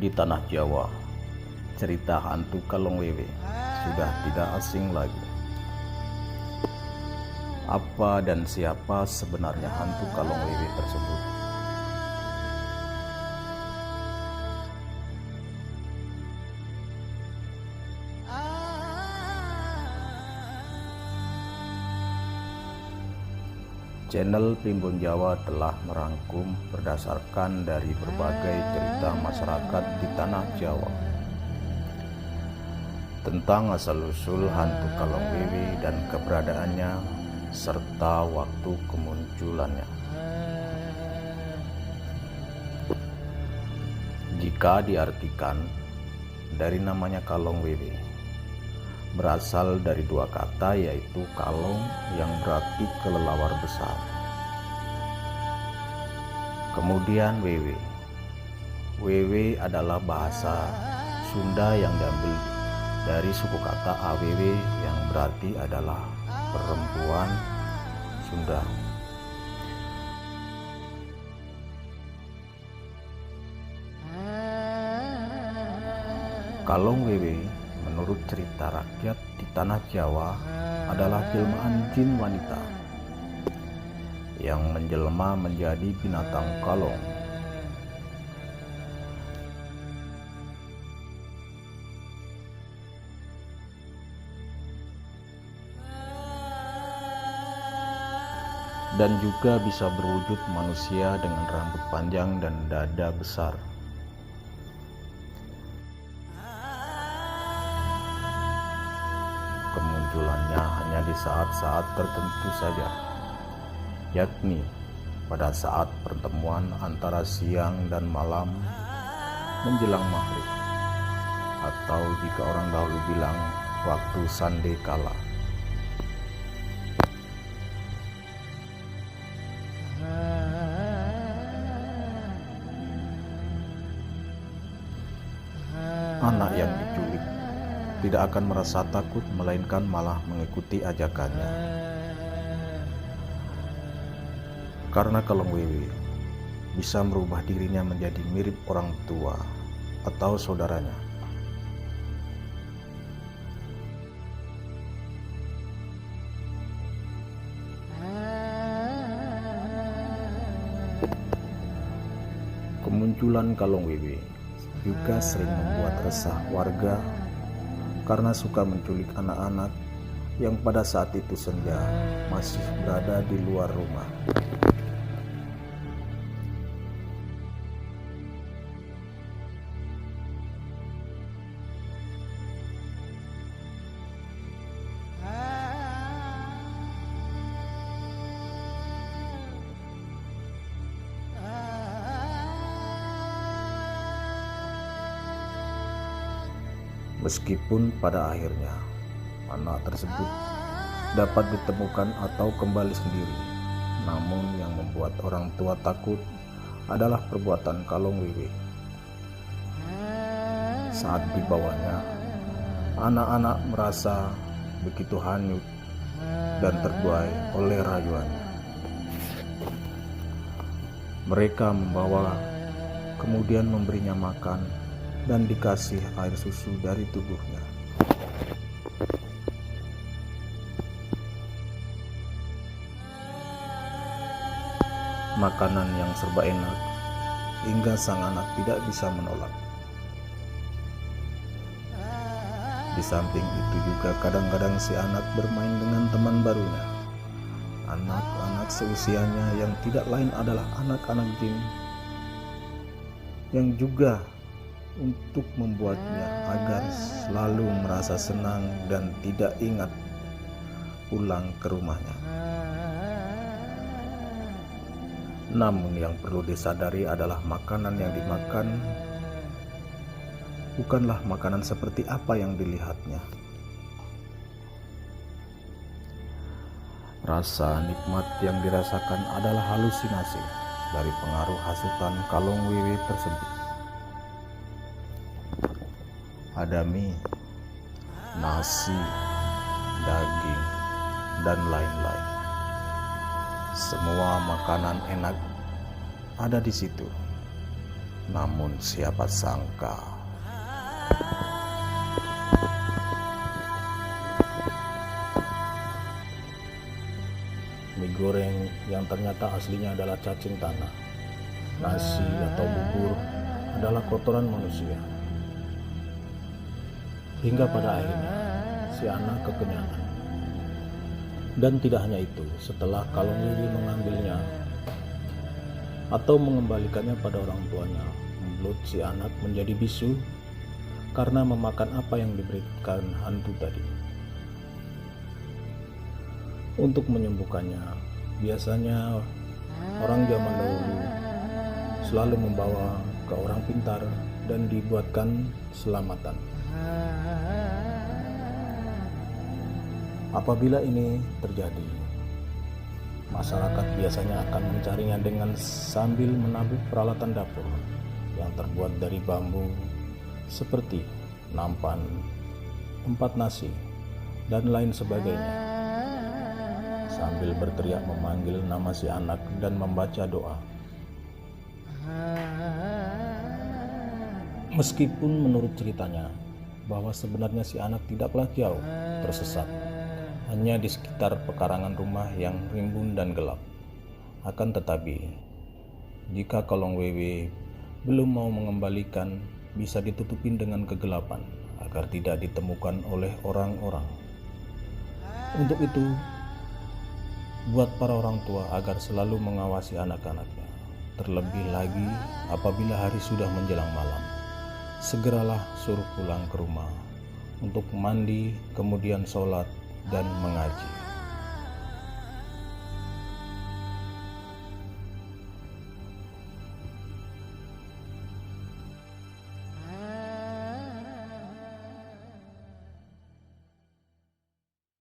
di tanah Jawa, cerita hantu Kalong Wewe sudah tidak asing lagi. Apa dan siapa sebenarnya hantu Kalong Wewe tersebut? Channel Primbon Jawa telah merangkum berdasarkan dari berbagai cerita masyarakat di tanah Jawa tentang asal-usul hantu Kalong Wewe dan keberadaannya serta waktu kemunculannya. Jika diartikan dari namanya Kalong Wewe, berasal dari dua kata, yaitu kalong yang berarti kelelawar besar, kemudian wewe. Wewe adalah bahasa Sunda yang diambil dari suku kata awewe yang berarti adalah perempuan Sunda. Kalong Wewe menurut cerita rakyat di tanah Jawa adalah jelmaan jin wanita yang menjelma menjadi binatang kalong. Dan juga bisa berwujud manusia dengan rambut panjang dan dada besar. Kemunculannya hanya di saat-saat tertentu saja, yakni pada saat pertemuan antara siang dan malam menjelang maghrib, atau jika orang dahulu bilang waktu sande kala. Anak yang diculik tidak akan merasa takut, melainkan malah mengikuti ajakannya. Karena Kalong Wewe bisa merubah dirinya menjadi mirip orang tua atau saudaranya. Kemunculan Kalong Wewe juga sering membuat resah warga karena suka menculik anak-anak yang pada saat itu senja masih berada di luar rumah. Meskipun pada akhirnya anak tersebut dapat ditemukan atau kembali sendiri, namun yang membuat orang tua takut adalah perbuatan Kalong Wewe. Saat dibawanya, anak-anak merasa begitu hanyut dan terbuai oleh rayuannya. Mereka membawa, kemudian memberinya makan dan dikasih air susu dari tubuhnya. Makanan yang serba enak hingga sang anak tidak bisa menolak. Di samping itu juga kadang-kadang si anak bermain dengan teman barunya, anak-anak seusianya yang tidak lain adalah anak-anak jin, yang juga untuk membuatnya agar selalu merasa senang dan tidak ingat pulang ke rumahnya. Namun yang perlu disadari adalah makanan yang dimakan bukanlah makanan seperti apa yang dilihatnya. Rasa nikmat yang dirasakan adalah halusinasi dari pengaruh hasutan Kalong Wewe tersebut. Ada mie, nasi, daging, dan lain-lain. Semua makanan enak ada di situ. Namun siapa sangka mie goreng yang ternyata aslinya adalah cacing tanah, nasi atau bubur adalah kotoran manusia. Hingga pada akhirnya si anak kekenyangan. Dan tidak hanya itu, setelah Kalong Wewe mengambilnya atau mengembalikannya pada orang tuanya, mulut si anak menjadi bisu karena memakan apa yang diberikan hantu tadi. Untuk menyembuhkannya, biasanya orang zaman dahulu selalu membawa ke orang pintar dan dibuatkan selamatan. Apabila ini terjadi, masyarakat biasanya akan mencarinya dengan sambil menabuk peralatan dapur yang terbuat dari bambu seperti nampan, tempat nasi, dan lain sebagainya, sambil berteriak memanggil nama si anak dan membaca doa. Meskipun menurut ceritanya bahwa sebenarnya si anak tidaklah jauh tersesat, hanya di sekitar pekarangan rumah yang rimbun dan gelap. Akan tetapi, jika Kalong Wewe belum mau mengembalikan, bisa ditutupin dengan kegelapan agar tidak ditemukan oleh orang-orang. Untuk itu, buat para orang tua agar selalu mengawasi anak-anaknya, terlebih lagi apabila hari sudah menjelang malam, segeralah suruh pulang ke rumah untuk mandi, kemudian sholat dan mengaji.